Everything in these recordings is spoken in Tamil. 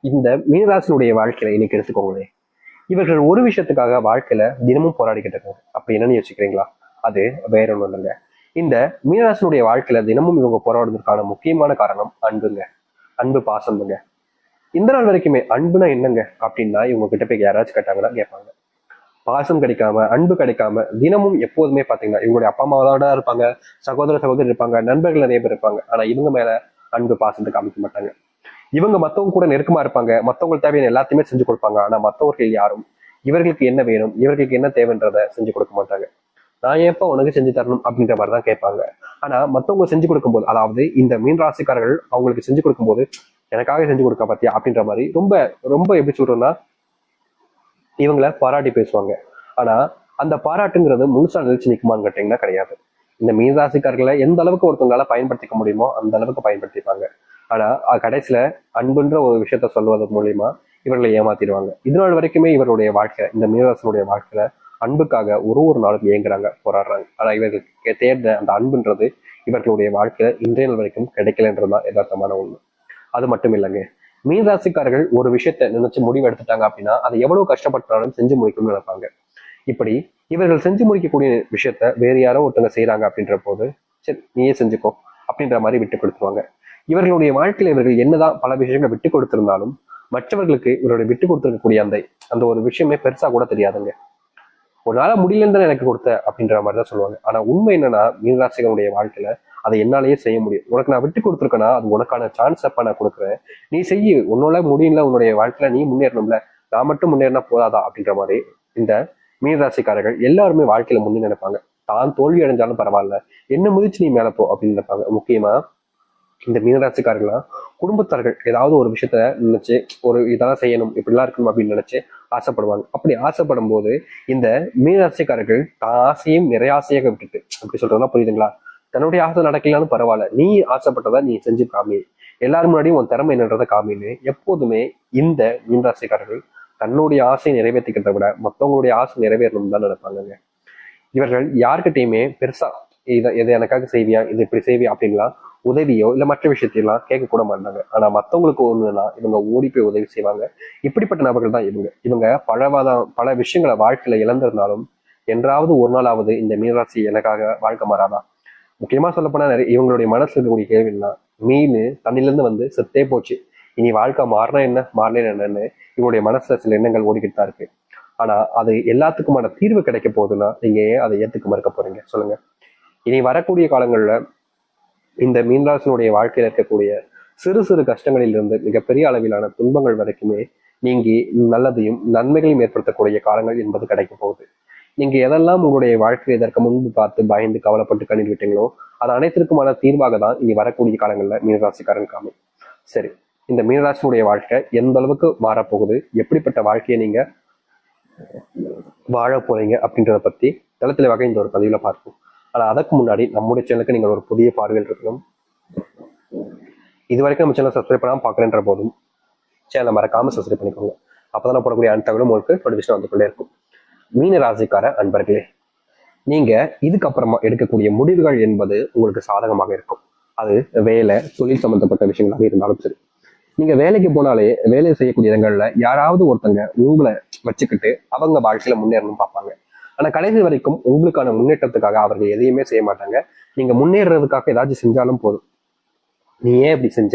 இந்த மீனராசினுடைய வாழ்க்கையில இன்னைக்கு எடுத்துக்கோங்களேன். இவர்கள் ஒரு விஷயத்துக்காக வாழ்க்கையில தினமும் போராடிக்கிட்டு இருக்காங்க. அப்படி என்னன்னு யோசிக்கிறீங்களா? அது வேற ஒண்ணும் இல்லைங்க. இந்த மீனராசினுடைய வாழ்க்கையில தினமும் இவங்க போராடுவதற்கான முக்கியமான காரணம் அன்புங்க. அன்பு பாசம்ங்க. இந்த நாள் வரைக்குமே அன்புனா என்னங்க அப்படின்னா இவங்க கிட்ட போய் யாராச்சும் கேட்டாங்கன்னா கேட்பாங்க. பாசம் கிடைக்காம, அன்பு கிடைக்காம தினமும் எப்போதுமே பாத்தீங்கன்னா இவங்களுடைய அப்பா அம்மாவோட இருப்பாங்க, சகோதர சகோதரி இருப்பாங்க, நண்பர்கள் நிறைய பேர் இருப்பாங்க. ஆனா இவங்க மேல அன்பு பாசத்தை காமிக்க மாட்டாங்க. இவங்க மத்தவங்க கூட நெருக்கமா இருப்பாங்க, மத்தவங்களுக்கு தேவையான எல்லாத்தையுமே செஞ்சு கொடுப்பாங்க. ஆனா மத்தவர்கள் யாரும் இவர்களுக்கு என்ன வேணும், இவர்களுக்கு என்ன தேவைன்றத செஞ்சு கொடுக்க மாட்டாங்க. நான் ஏப்ப உனக்கு செஞ்சு தரணும் அப்படின்ற மாதிரிதான் கேட்பாங்க. ஆனா மத்தவங்க செஞ்சு கொடுக்கும்போது, அதாவது இந்த மீன் ராசிக்காரர்கள் அவங்களுக்கு செஞ்சு கொடுக்கும்போது எனக்காக செஞ்சு கொடுக்க பாத்தியா அப்படின்ற மாதிரி ரொம்ப ரொம்ப எப்படி சொல்றோம்னா இவங்களை பாராட்டி பேசுவாங்க. ஆனா அந்த பாராட்டுங்கிறது முழுசா நிலைச்சு நிற்குமான்னு கேட்டீங்கன்னா கிடையாது. இந்த மீனராசிக்காரர்களை எந்த அளவுக்கு ஒருத்தவங்களால பயன்படுத்திக்க முடியுமோ அந்த அளவுக்கு பயன்படுத்திப்பாங்க. ஆனா கடைசியில அன்புன்ற ஒரு விஷயத்த சொல்வது மூலியமா இவர்களை ஏமாத்திடுவாங்க. இது நாள் வரைக்குமே இவருடைய வாழ்க்கை, இந்த மீனராசனுடைய வாழ்க்கையில அன்புக்காக ஒரு ஒரு நாளும் இயங்குறாங்க, போராடுறாங்க. ஆனா இவர்களுக்கு தேர்ந்த அந்த அன்புன்றது இவர்களுடைய வாழ்க்கையில இன்றைய நாள் வரைக்கும் கிடைக்கலன்றதுதான் யதார்த்தமான உண்மை. அது மட்டும் இல்லைங்க. மீன் ராசிக்காரர்கள் ஒரு விஷயத்த நினைச்சு முடிவு எடுத்துட்டாங்க அப்படின்னா அதை எவ்வளவு கஷ்டப்பட்டாலும் செஞ்சு முடிக்கணும்னு நினைப்பாங்க. இப்படி இவர்கள் செஞ்சு முடிக்கக்கூடிய விஷயத்த வேற யாரோ ஒருத்தங்க செய்யறாங்க அப்படின்ற போது சரி நீயே செஞ்சுக்கோ அப்படின்ற மாதிரி விட்டு கொடுத்துருவாங்க. இவர்களுடைய வாழ்க்கையில இவர்கள் என்னதான் பல விஷயங்களை விட்டு கொடுத்திருந்தாலும் மற்றவர்களுக்கு இவருடைய விட்டு கொடுத்திருக்கக்கூடிய அந்த அந்த ஒரு விஷயமே பெருசா கூட தெரியாதுங்க. ஒரு நாள முடியலன்னு தான் எனக்கு கொடுத்த அப்படின்ற மாதிரி தான் சொல்லுவாங்க. ஆனா உண்மை என்னன்னா மீனராசிகளுடைய வாழ்க்கையில அதை என்னாலேயே செய்ய முடியும். உனக்கு நான் விட்டு கொடுத்துருக்கேன்னா அது உனக்கான சான்ஸ் அப்ப நான் கொடுக்குறேன். நீ செய்ய உன்னால முடியல, உன்னுடைய வாழ்க்கையில நீ முன்னேறணும்ல, நான் மட்டும் முன்னேறினா போதாதா அப்படின்ற மாதிரி இந்த மீனராசிக்காரர்கள் எல்லாருமே வாழ்க்கையில முன்னே நினைப்பாங்க. தான் தோல்வி அடைஞ்சாலும் பரவாயில்ல, என்ன முதிச்சு நீ மேல போ அப்படின்னு நினைப்பாங்க. முக்கியமா இந்த மீனராசிக்காரர்கள்லாம் குடும்பத்தார்கள் ஏதாவது ஒரு விஷயத்த நினைச்சு ஒரு இதெல்லாம் செய்யணும், இப்படிலாம் இருக்கணும் அப்படின்னு நினைச்சு ஆசைப்படுவாங்க. அப்படி ஆசைப்படும் போது இந்த மீனராசிக்காரர்கள் தான் ஆசையும் நிறைய ஆசையாக விட்டுட்டு, அப்படி சொல்றதுனா புரியுதுங்களா? தன்னுடைய ஆசை நடக்கலான்னு பரவாயில்ல, நீ ஆசைப்பட்டதை நீ செஞ்சு காமி, எல்லாரும் முன்னாடியும் உன் திறமை என்னன்றதை காமின்னு எப்போதுமே இந்த மீனராசிக்காரர்கள் தன்னுடைய ஆசையை நிறைவேற்றிக்கிறத விட மற்றவங்களுடைய ஆசை நிறைவேறணும் தான் நினைப்பாங்க. இவர்கள் யாருக்கிட்டையுமே பெருசா இதை எனக்காக செய்வியா, இது இப்படி செய்வியா அப்படின்லாம் உதவியோ இல்ல மற்ற விஷயத்தையெல்லாம் கேட்க கூட மாட்டாங்க. ஆனா மத்தவங்களுக்கு ஒண்ணுன்னா இவங்க ஓடி போய் உதவி செய்வாங்க. இப்படிப்பட்ட நபர்கள் தான் இவங்க. இவங்க பல விஷயங்களை வாழ்க்கையில இழந்திருந்தாலும் என்றாவது ஒரு நாளாவது இந்த மீனராசி எனக்காக வாழ்க்கை மாறாதா. முக்கியமா சொல்ல போனா நிறைய இவங்களுடைய மனசுல இருக்கக்கூடிய கேள்வின்னா மீன் தண்ணில இருந்து வந்து செத்தே போச்சு, இனி வாழ்க்கை மாறினா என்ன மாறினா என்னன்னு இவங்களுடைய மனசுல சில எண்ணங்கள் ஓடிக்கிட்டு தான் இருக்கு. ஆனா அது எல்லாத்துக்குமான தீர்வு கிடைக்க போகுதுன்னா நீங்க ஏன் அதை ஏத்துக்க மறுக்க போறீங்க சொல்லுங்க? இனி வரக்கூடிய காலங்கள்ல இந்த மீனராசினுடைய வாழ்க்கையில இருக்கக்கூடிய சிறு சிறு கஷ்டங்களில் இருந்து மிகப்பெரிய அளவிலான துன்பங்கள் வரைக்குமே நீங்கி நல்லதையும் நன்மைகளையும் ஏற்படுத்தக்கூடிய காலங்கள் என்பது கிடைக்க போகுது. நீங்க எதெல்லாம் உங்களுடைய வாழ்க்கையை இதற்கு முன்பு பார்த்து பயந்து கவலைப்பட்டு கண்ணீர் விட்டீங்களோ அது அனைத்திற்குமான தீர்வாக தான் இனி வரக்கூடிய காலங்கள்ல மீனராசிக்காரன் காமி. சரி, இந்த மீனராசினுடைய வாழ்க்கை எந்த அளவுக்கு மாறப்போகுது, எப்படிப்பட்ட வாழ்க்கையை நீங்க வாழ போறீங்க அப்படின்றத பத்தி தளத்துல வகை இந்த ஒரு பதிவுல பார்ப்போம். ஆனா அதற்கு முன்னாடி நம்முடைய சேனலுக்கு நீங்கள் ஒரு புதிய பார்வையில் இருக்கணும். இது வரைக்கும் நம்ம சேனல் சப்ஸ்கிரைப் பண்ணாம பாக்குறேன்ற போதும் சேனலை மறக்காம சப்ஸ்கிரைப் பண்ணிக்கோங்க. அப்பதான் போடக்கூடிய அனைத்து தகவலும் உங்களுக்கு நோட்டிபிகேஷன் வந்து கொண்டே இருக்கும். மீன ராசிக்கார அன்பர்களே, நீங்க இதுக்கப்புறமா எடுக்கக்கூடிய முடிவுகள் என்பது உங்களுக்கு சாதகமாக இருக்கும். அது வேலை தொழில் சம்பந்தப்பட்ட விஷயங்களாக இருந்தாலும் சரி. நீங்க வேலைக்கு போனாலே வேலை செய்யக்கூடிய இடங்கள்ல யாராவது ஒருத்தங்க உங்களை வச்சுக்கிட்டு அவங்க வாழ்க்கையில முன்னேறணும் பார்ப்பாங்க. ஆனா கடைசி வரைக்கும் உங்களுக்கான முன்னேற்றத்துக்காக அவர்கள் எதையுமே செய்ய மாட்டாங்க. நீங்க முன்னேறதுக்காக ஏதாச்சும் செஞ்சாலும் போதும், நீ ஏன் இப்படி செஞ்ச,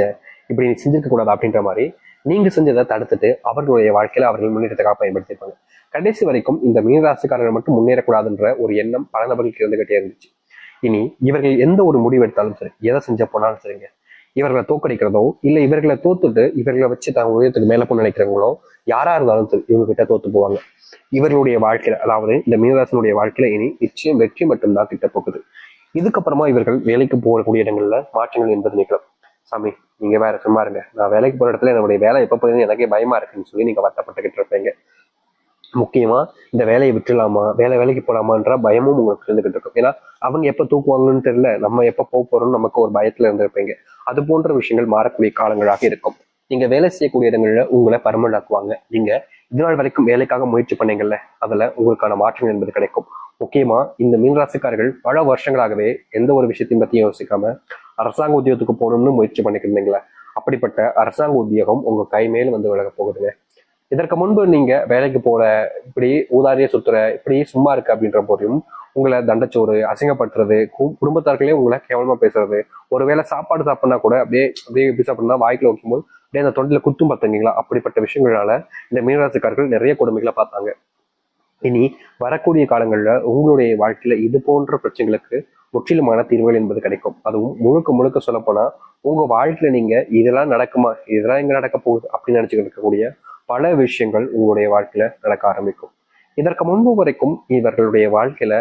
இப்படி நீ செஞ்சிருக்க கூடாது அப்படின்ற மாதிரி நீங்க செஞ்சதை தடுத்துட்டு அவர்களுடைய வாழ்க்கையில அவர்கள் முன்னேற்றத்துக்காக பயன்படுத்திருப்பாங்க. கடைசி வரைக்கும் இந்த மீனராசிக்காரர்கள் மட்டும் முன்னேறக்கூடாதுன்ற ஒரு எண்ணம் பல நபர்களுக்கு இருந்துகிட்டே இருந்துச்சு. இனி இவர்கள் எந்த ஒரு முடிவு எடுத்தாலும் சரி, எதை செஞ்ச போனாலும் சரிங்க, இவர்களை தோக்கடிக்கிறதோ இல்ல இவர்களை தோத்துட்டு இவர்களை வச்சு தான் உயரத்துக்கு மேல போய் நினைக்கிறவங்களோ யாரா இருந்தாலும் சரி இவங்க கிட்ட தோத்து போவாங்க. இவர்களுடைய வாழ்க்கையில, அதாவது இந்த மீனராசனுடைய வாழ்க்கையில இனி நிச்சயம் வெற்றி மட்டும்தான் கிட்ட போகுது. இதுக்கப்புறமா இவர்கள் வேலைக்கு போகக்கூடிய இடங்கள்ல மாற்றங்கள் என்பது நிகழும். சாமி நீங்க வேற சும்மா இருங்க, நான் வேலைக்கு போற இடத்துல என்னுடைய வேலை எப்ப போகுதுன்னு எனக்கே பயமா இருக்குன்னு சொல்லி நீங்க வருத்தப்பட்டுக்கிட்டு இருப்பீங்க. முக்கியமா இந்த வேலையை விட்டுலாமா, வேலைக்கு போலாமான்ற பயமும் உங்களுக்கு இருந்துகிட்டு இருக்கும். ஏன்னா அவங்க எப்ப தூக்குவாங்கன்னு தெரியல, நம்ம எப்ப போறோம்னு நமக்கு ஒரு பயத்துல இருந்திருப்பீங்க. அது போன்ற விஷயங்கள் மாறக்கூடிய காலங்களாக இருக்கும். நீங்க வேலை செய்யக்கூடிய இடங்கள்ல உங்களை பர்மனன்ட் ஆக்குவாங்க. நீங்க இது நாள் வரைக்கும் வேலைக்காக முயற்சி பண்ணீங்கல்ல, அதுல உங்களுக்கான மாற்றங்கள் என்பது கிடைக்கும். முக்கியமா இந்த மீனராசிக்காரர்கள் பல வருஷங்களாகவே எந்த ஒரு விஷயத்தையும் பத்தியும் யோசிக்காம அரசாங்க உத்தியோகத்துக்கு போகணும்னு முயற்சி பண்ணிட்டு இருந்தீங்களே, அப்படிப்பட்ட அரசாங்க உத்தியோகம் உங்க கை மேல் வந்து விலக போகுதுங்க. இதற்கு முன்பு நீங்க வேலைக்கு போற, இப்படி ஊதாரிய சுத்துற, இப்படி சும்மா இருக்கு அப்படின்ற போதையும் உங்களை தண்டச்சோறு, அசிங்கப்படுத்துறது, குடும்பத்தார்களே உங்களை கேவலமா பேசுறது, ஒருவேளை சாப்பாடு சாப்பிட்னா கூட அப்படியே அப்படியே எப்படி சாப்பிடணும்னா வாய்க்குள்ள வைக்கும்போது அப்படியே அந்த தொண்டில குத்தும் பார்த்தீங்களா, அப்படிப்பட்ட விஷயங்களால இந்த மீனராசிக்காரர்கள் நிறைய கொடுமைகளை பார்த்தாங்க. இனி வரக்கூடிய காலங்கள்ல உங்களுடைய வாழ்க்கையில இது போன்ற பிரச்சனைகளுக்கு முற்றிலுமான தீர்வுகள் என்பது கிடைக்கும். அதுவும் முழுக்க முழுக்க சொல்ல போனா உங்க வாழ்க்கையில நீங்க இதெல்லாம் நடக்குமா, இதெல்லாம் எங்க நடக்க போகுது அப்படின்னு நினைச்சுக்கிட்டு இருக்கக்கூடிய பல விஷயங்கள் உங்களுடைய வாழ்க்கையில நடக்க ஆரம்பிக்கும். இதற்கு முன்பு வரைக்கும் இவர்களுடைய வாழ்க்கையில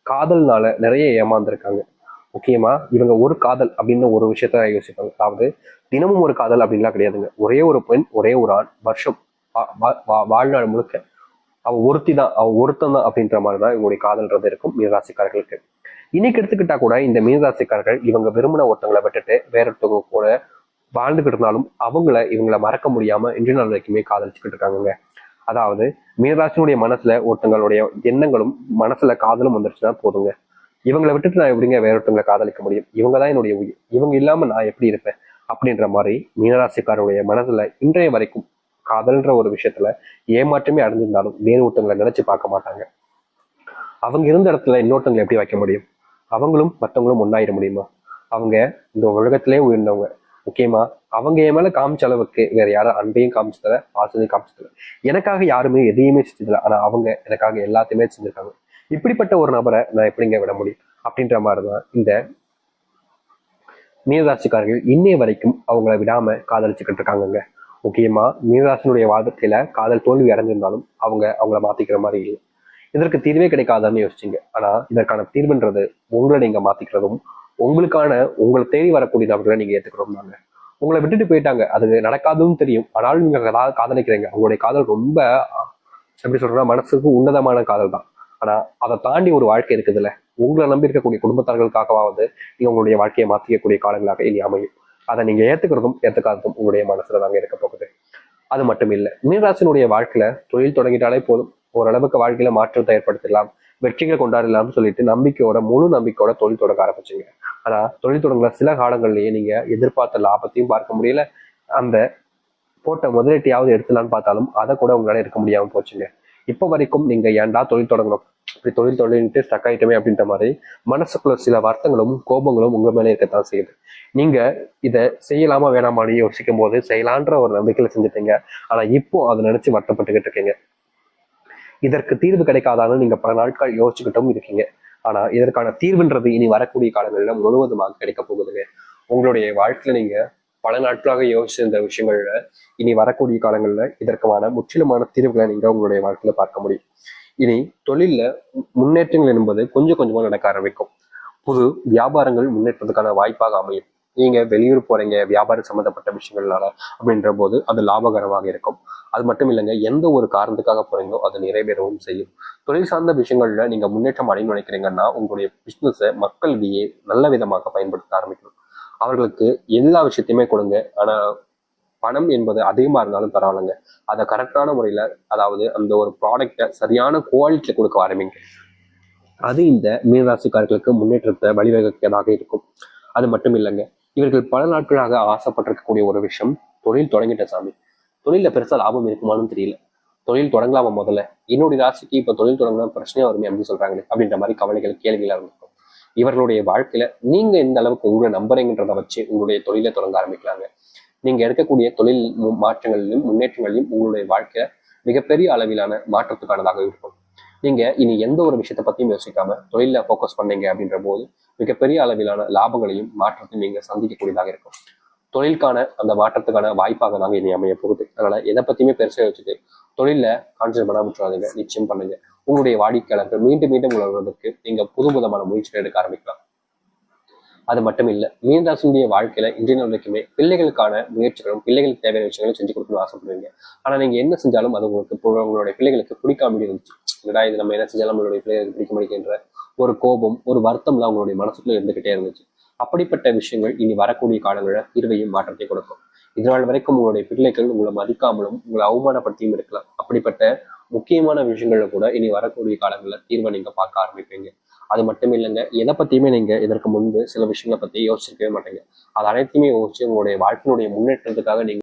காதல்னால நிறைய ஏமாந்துருக்காங்க. முக்கியமா இவங்க ஒரு காதல் அப்படின்னு ஒரு விஷயத்த யோசிப்பாங்க. அதாவது தினமும் ஒரு காதல் அப்படின்லாம் கிடையாதுங்க. ஒரே ஒரு பெண், ஒரே ஒரு ஆண், வருஷம் வாழ்நாள் முழுக்க அவ ஒருத்தி தான், அவ ஒருத்தன் தான் அப்படின்ற மாதிரிதான் இவங்களுடைய காதல்ன்றது இருக்கும் மீனராசிக்காரர்களுக்கு. இன்னைக்கு எடுத்துக்கிட்டா கூட இந்த மீனராசிக்காரர்கள் இவங்க விரும்பின ஒருத்தங்களை விட்டுட்டு வேற ஒருத்தவங்க கூட வாழ்ந்துகிட்டு இருந்தாலும் இவங்களை மறக்க முடியாம இன்றைய நாள் வரைக்குமே காதலிச்சுக்கிட்டு இருக்காங்க. அதாவது மீனராசினுடைய மனசுல ஒருத்தங்களுடைய எண்ணங்களும் மனசுல காதலும் வந்துருச்சுன்னா போதுங்க, இவங்களை விட்டுட்டு நான் எப்படிங்க வேற ஒருத்தவங்களை காதலிக்க முடியும், இவங்க தான் என்னுடைய உயிர், இவங்க இல்லாம நான் எப்படி இருப்பேன் அப்படின்ற மாதிரி மீனராசிக்காரருடைய மனசுல இன்றைய வரைக்கும் காதல்ன்ற ஒரு விஷயத்துல ஏமாற்றமே அடைஞ்சிருந்தாலும் வேறு ஒருத்தவங்களை நினைச்சு பார்க்க மாட்டாங்க. அவங்க இருந்த இடத்துல இன்னொருத்தவங்களை எப்படி வைக்க முடியும்? அவங்களும் மற்றவங்களும் ஒன்னாயிட முடியுமா? அவங்க இந்த உலகத்திலே உயர்ந்தவங்க. முக்கியமா அவங்க என் மேல காமிச்ச அளவுக்கு வேற யாரும் அன்பையும் காமிச்சதில்ல, பாசத்தையும் காமிச்சதில்ல. எனக்காக யாருமே எதையுமே செஞ்சதில்லை. ஆனா அவங்க எனக்காக எல்லாத்தையுமே செஞ்சிருக்காங்க. இப்படிப்பட்ட ஒரு நபரை நான் எப்படிங்க விட முடியும் அப்படின்ற மாதிரிதான் இந்த மீனராசிக்காரர்கள் இன்னைய வரைக்கும் அவங்கள விடாம காதலிச்சுக்கிட்டு இருக்காங்க. முக்கியமா மீனராசினுடைய வாழ்க்கையில காதல் தோல்வி அடைஞ்சிருந்தாலும் அவங்கள மாத்திக்கிற மாதிரி இல்லை. இதற்கு தீர்வே கிடைக்காதான்னு யோசிச்சிங்க. ஆனா இதற்கான தீர்வுன்றது உங்களை நீங்க மாத்திக்கிறதும், உங்களை தேடி வரக்கூடிய நபர்களை நீங்க ஏத்துக்கிறோம் தாங்க. உங்களை விட்டுட்டு போயிட்டாங்க, அது நடக்காதுன்னு தெரியும். ஆனாலும் நீங்க காதலிக்கிறீங்க. உங்களுடைய காதல் ரொம்ப எப்படி சொல்றேன்னா மனசுக்கு உன்னதமான காதல் தான். ஆனா அதை தாண்டி ஒரு வாழ்க்கை இருக்குதுல்ல, உங்களை நம்பி இருக்கக்கூடிய குடும்பத்தார்களுக்காகவாவது நீங்க உங்களுடைய வாழ்க்கையை மாத்திக்கக்கூடிய காலங்களாக இனி அமையும். அதை நீங்க ஏத்துக்கிறதும் ஏத்துக்காததும் உங்களுடைய மனசுல தாங்க இருக்க போகுது. அது மட்டும் இல்லை, மீனராசினுடைய வாழ்க்கையில தொழில் தொடங்கிட்டாலே போதும், ஓரளவுக்கு வாழ்க்கையில மாற்றத்தை ஏற்படுத்திடலாம், வெற்றிகளை கொண்டாடலாம்னு சொல்லிட்டு முழு நம்பிக்கையோட தொழில் தொடங்க ஆரம்பிச்சுங்க. ஆனா தொழில் தொடங்குற சில காலங்கள்லயே நீங்க எதிர்பார்த்த லாபத்தையும் பார்க்க முடியல, அந்த போட்ட முதலீட்டையாவது எடுத்துலான்னு பார்த்தாலும் அதை கூட உங்களால இருக்க முடியாம போச்சுங்க. இப்போ வரைக்கும் நீங்க ஏன்டா தொழில் தொடங்கணும், இப்படி தொழில்ட்டு ஸ்டக் ஆயிட்டமே அப்படின்ற மாதிரி மனசுக்குள்ள சில வருத்தங்களும் கோபங்களும் உங்க மேலே இருக்கத்தான் செய்யுது. நீங்க இதை செய்யலாமா வேணாமான்னு யோசிக்கும் போது செய்யலான்ற ஒரு நம்பிக்கையில செஞ்சுட்டீங்க. ஆனா இப்போ அதை நினைச்சு வருத்தப்பட்டுக்கிட்டு இருக்கீங்க. இதற்கு தீர்வு கிடைக்காதான்னு நீங்க பல நாட்கள் யோசிச்சுக்கிட்டும் இருக்கீங்க. ஆனா இதற்கான தீர்வுன்றது இனி வரக்கூடிய காலங்களில் முழுவதுமாக கிடைக்க போகுதுங்க. உங்களுடைய வாழ்க்கையில நீங்க பல நாட்களாக யோசிச்சிருந்த விஷயங்கள்ல இனி வரக்கூடிய காலங்கள்ல இதற்கான முற்றிலுமான தீர்வுகளை நீங்க உங்களுடைய வாழ்க்கையில பார்க்க முடியும். இனி தொழில்ல முன்னேற்றங்கள் என்பது கொஞ்சம் கொஞ்சமா நடக்க ஆரம்பிக்கும். புது வியாபாரங்கள் முன்னேற்றத்துக்கான வாய்ப்பாக அமையும். நீங்க வெளியூர் போறீங்க வியாபாரம் சம்மந்தப்பட்ட விஷயங்கள்னால அப்படின்ற போது அது லாபகரமாக இருக்கும். அது மட்டும் இல்லைங்க, எந்த ஒரு காரணத்துக்காக போறீங்களோ அதை நிறைவேறவும் செய்யும். தொழில் சார்ந்த விஷயங்கள்ல நீங்க முன்னேற்றம் அடையணும்னு நினைக்கிறீங்கன்னா உங்களுடைய பிசினஸை மக்களிடையே நல்ல விதமாக பயன்படுத்த ஆரம்பிக்கணும். அவர்களுக்கு எல்லா விஷயத்தையுமே கொடுங்க. ஆனா பணம் என்பது அதிகமா இருந்தாலும் பரவாயில்லைங்க, அதை கரெக்டான முறையில, அதாவது அந்த ஒரு ப்ராடக்டை சரியான குவாலிட்டியில கொடுக்க ஆரம்பிங்க. அது இந்த மீனராசிக்காரர்களுக்கு முன்னேற்றத்தை வழிவகுக்கிறதாக இருக்கும். அது மட்டும் இல்லைங்க, இவர்கள் பல நாட்களாக ஆசைப்பட்டிருக்கக்கூடிய ஒரு விஷயம், தொழில் தொடங்கிட்ட சாமி, தொழில பெருசா லாபம் இருக்குமான்னு தெரியல, தொழில் தொடங்கலாமா முதல்ல, என்னுடைய ராசிக்கு இப்ப தொழில் தொடங்கினா பிரச்சனையா வருமே அப்படின்னு சொல்றாங்களே அப்படின்ற மாதிரி கவலைகள் கேள்விகளா இருக்கும். இவர்களுடைய வாழ்க்கையில நீங்க எந்த அளவுக்கு உங்களை நம்புறீங்கன்றதை வச்சு உங்களுடைய தொழிலை தொடங்க ஆரம்பிக்கலாங்க. நீங்க எடுக்கக்கூடிய தொழில் மாற்றங்களிலும் முன்னேற்றங்களிலும் உங்களுடைய வாழ்க்கை மிகப்பெரிய அளவிலான மாற்றத்துக்கானதாக இருக்கும். நீங்க இனி எந்த ஒரு விஷயத்த பத்தியும் யோசிக்காம தொழில போக்கஸ் பண்ணீங்க அப்படின்ற போது மிகப்பெரிய அளவிலான லாபங்களையும் மாற்றத்தையும் நீங்க சந்திக்கக்கூடியதாக இருக்கும். தொழிலுக்கான அந்த மாற்றத்துக்கான வாய்ப்பாக தாங்க இனி அமைய போகுது. அதனால எதை பத்தியுமே பெருசா வச்சுட்டு தொழில கான்சென்ட்ரேட் பண்ண விட்டுறாதீங்க. நிச்சயம் பண்ணுங்க. உங்களுடைய வாடிக்கையாளர்கள் மீண்டும் மீண்டும் உணர்வதற்கு நீங்க புதுவிதமான முயற்சிகள் எடுக்க ஆரம்பிக்கலாம். அது மட்டும் இல்லை, மீனராசினுடைய வாழ்க்கையில இன்றைய நாள் வரைக்குமே பிள்ளைகளுக்கான முயற்சிகளும் பிள்ளைகளுக்கு தேவையான விஷயங்களும் செஞ்சு கொடுக்கணும்னு ஆசைப்படுவீங்க. ஆனா நீங்க என்ன செஞ்சாலும் அது உங்களுடைய பிள்ளைகளுக்கு பிடிக்காம இருந்துச்சு. இது நம்ம என்ன செஞ்சாலும் நம்மளுடைய பிள்ளைகளுக்கு பிடிக்க முடிக்கின்ற ஒரு கோபம், ஒரு வருத்தம்லாம் உங்களுடைய மனசுக்குள்ள இருந்துகிட்டே இருந்துச்சு. அப்படிப்பட்ட விஷயங்கள் இனி வரக்கூடிய காலங்களில் தீர்வையும் மாற்றத்தை கொடுக்கும். இதனால் வரைக்கும் உங்களுடைய பிள்ளைகள் உங்களை மதிக்காமலும் உங்களை அவமானப்படுத்தியும் இருக்கலாம். அப்படிப்பட்ட முக்கியமான விஷயங்கள்ல கூட இனி வரக்கூடிய காலங்களில் தீர்வை நீங்க பார்க்க ஆரம்பிப்பீங்க. அது மட்டும் இல்லைங்க, எதை பத்தியுமே நீங்க இதற்கு முன்பு சில விஷயங்களை பத்தி யோசிச்சிருக்கவே மாட்டீங்க. அது அனைத்தையுமே யோசிச்சு உங்களுடைய வாழ்க்கையினுடைய முன்னேற்றத்துக்காக நீங்க